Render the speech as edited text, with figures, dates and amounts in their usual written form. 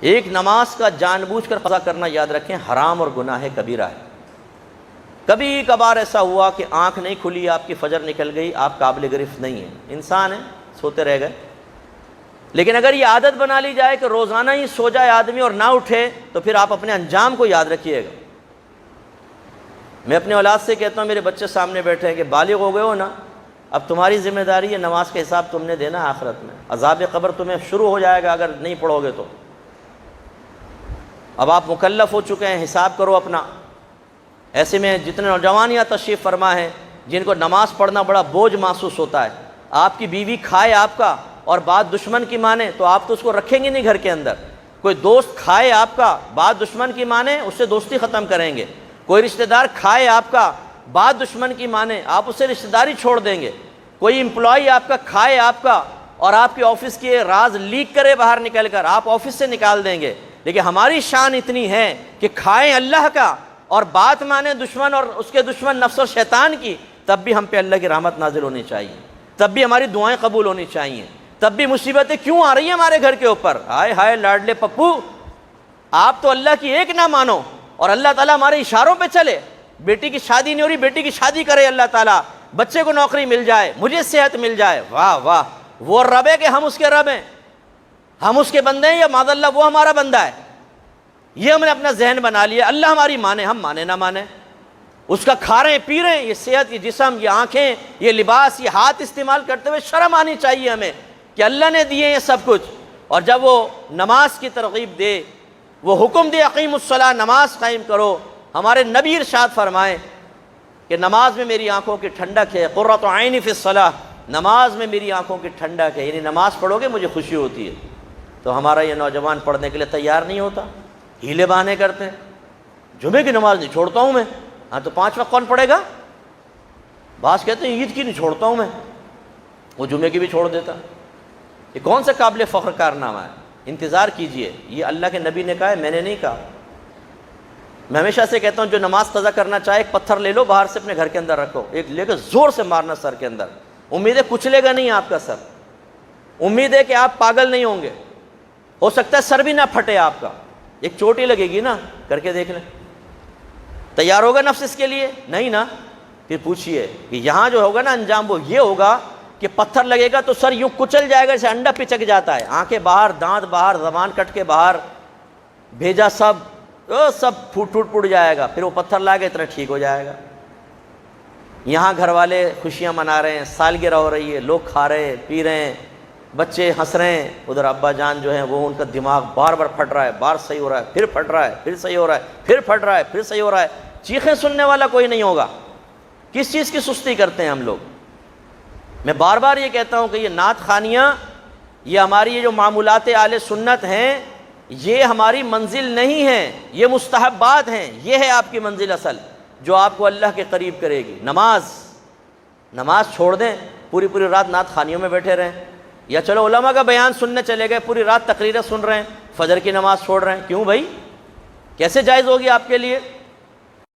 ایک نماز کا جان بوجھ کر قضا کرنا یاد رکھیں حرام اور گناہ کبیرہ ہے۔ کبھی کبھار ایسا ہوا کہ آنکھ نہیں کھلی، آپ کی فجر نکل گئی، آپ قابل گرفت نہیں ہیں، انسان ہیں، سوتے رہ گئے۔ لیکن اگر یہ عادت بنا لی جائے کہ روزانہ ہی سو جائے آدمی اور نہ اٹھے، تو پھر آپ اپنے انجام کو یاد رکھیے گا۔ میں اپنے اولاد سے کہتا ہوں، میرے بچے سامنے بیٹھے ہیں، کہ بالغ ہو گئے ہو نا، اب تمہاری ذمہ داری ہے، نماز کا حساب تم نے دینا آخرت میں، عذاب قبر تمہیں شروع ہو جائے گا اگر نہیں پڑھو گے تو۔ اب آپ مکلف ہو چکے ہیں، حساب کرو اپنا۔ ایسے میں جتنے نوجوان یہاں تشریف فرما ہیں جن کو نماز پڑھنا بڑا بوجھ محسوس ہوتا ہے، آپ کی بیوی کھائے آپ کا اور بات دشمن کی مانے تو آپ تو اس کو رکھیں گے نہیں گھر کے اندر۔ کوئی دوست کھائے آپ کا، بات دشمن کی مانے، اس سے دوستی ختم کریں گے۔ کوئی رشتہ دار کھائے آپ کا، بات دشمن کی مانے، آپ اسے رشتہ داری چھوڑ دیں گے۔ کوئی امپلائی آپ کا کھائے آپ کا اور آپ کے آفس کے راز لیک کرے باہر نکل کر، آپ آفس سے نکال دیں گے۔ لیکن ہماری شان اتنی ہے کہ کھائیں اللہ کا اور بات مانے دشمن اور اس کے دشمن نفس اور شیطان کی، تب بھی ہم پہ اللہ کی رحمت نازل ہونی چاہیے، تب بھی ہماری دعائیں قبول ہونی چاہیے، تب بھی مصیبتیں کیوں آ رہی ہیں ہمارے گھر کے اوپر؟ ہائے ہائے لاڈلے پپو، آپ تو اللہ کی ایک نہ مانو اور اللہ تعالیٰ ہمارے اشاروں پہ چلے۔ بیٹی کی شادی نہیں ہو رہی، بیٹی کی شادی کرے اللہ تعالیٰ، بچے کو نوکری مل جائے، مجھے صحت مل جائے، واہ واہ، وہ رب ہے کہ ہم اس کے رب ہیں، ہم اس کے بندے ہیں یا معاذ اللہ وہ ہمارا بندہ ہے؟ یہ ہم نے اپنا ذہن بنا لیا، اللہ ہماری مانے، ہم مانے نہ مانے، اس کا کھا رہے ہیں پی رہے ہیں، یہ صحت، یہ جسم، یہ آنکھیں، یہ لباس، یہ ہاتھ استعمال کرتے ہوئے شرم آنی چاہیے ہمیں کہ اللہ نے دیے یہ سب کچھ۔ اور جب وہ نماز کی ترغیب دے، وہ حکم دے اقیم الصلاۃ، نماز قائم کرو، ہمارے نبی ارشاد فرمائیں کہ نماز میں میری آنکھوں کی ٹھنڈک ہے، قرۃ عینی فی الصلاۃ، نماز میں میری آنکھوں کی ٹھنڈک ہے، یعنی نماز پڑھو گے مجھے خوشی ہوتی ہے۔ تو ہمارا یہ نوجوان پڑھنے کے لیے تیار نہیں ہوتا، ہیلے بہانے کرتے ہیں، جمعے کی نماز نہیں چھوڑتا ہوں میں، ہاں تو 5 وقت کون پڑھے گا؟ بعض کہتے ہیں عید کی نہیں چھوڑتا ہوں میں، وہ جمعے کی بھی چھوڑ دیتا۔ یہ کون سا قابل فخر کارنامہ ہے؟ انتظار کیجئے، یہ اللہ کے نبی نے کہا ہے، میں نے نہیں کہا۔ میں ہمیشہ سے کہتا ہوں جو نماز قضا کرنا چاہے ایک پتھر لے لو، باہر سے اپنے گھر کے اندر رکھو، ایک لے کے زور سے مارنا سر کے اندر، امید ہے کچلے گا نہیں آپ کا سر، امید ہے کہ آپ پاگل نہیں ہوں گے، ہو سکتا ہے سر بھی نہ پھٹے آپ کا، ایک چوٹ ہی لگے گی نا، کر کے دیکھ لیں۔ تیار ہوگا نفس اس کے لیے؟ نہیں نا، پھر پوچھئے کہ یہاں جو ہوگا نا انجام وہ یہ ہوگا کہ پتھر لگے گا تو سر یوں کچل جائے گا جیسے انڈا پچک جاتا ہے، آنکھیں باہر، دانت باہر، زبان کٹ کے باہر، بھیجا سب پھوٹ جائے گا، پھر وہ پتھر لائے گا اتنا ٹھیک ہو جائے گا۔ یہاں گھر والے خوشیاں منا رہے ہیں، سالگرہ ہو رہی ہے، لوگ کھا رہے ہیں، پی رہے ہیں، بچے ہنس رہے ہیں، ادھر ابا جان جو ہیں وہ ان کا دماغ بار بار پھٹ رہا ہے، بار صحیح ہو رہا ہے، پھر پھٹ رہا ہے، پھر صحیح ہو رہا ہے، پھر پھٹ رہا ہے، پھر صحیح ہو رہا ہے، چیخیں سننے والا کوئی نہیں ہوگا۔ کس چیز کی سستی کرتے ہیں ہم لوگ؟ میں بار بار یہ کہتا ہوں کہ یہ نعت خوانیاں، یہ ہماری یہ جو معمولات اہل سنت ہیں، یہ ہماری منزل نہیں ہیں، یہ مستحبات ہیں، یہ ہے آپ کی منزل اصل جو آپ کو اللہ کے قریب کرے گی۔ نماز چھوڑ دیں، پوری رات نعت خوانیوں میں بیٹھے رہیں، یا چلو علماء کا بیان سننے چلے گئے، پوری رات تقریریں سن رہے ہیں، فجر کی نماز چھوڑ رہے ہیں، کیوں بھائی؟ کیسے جائز ہوگی آپ کے لیے؟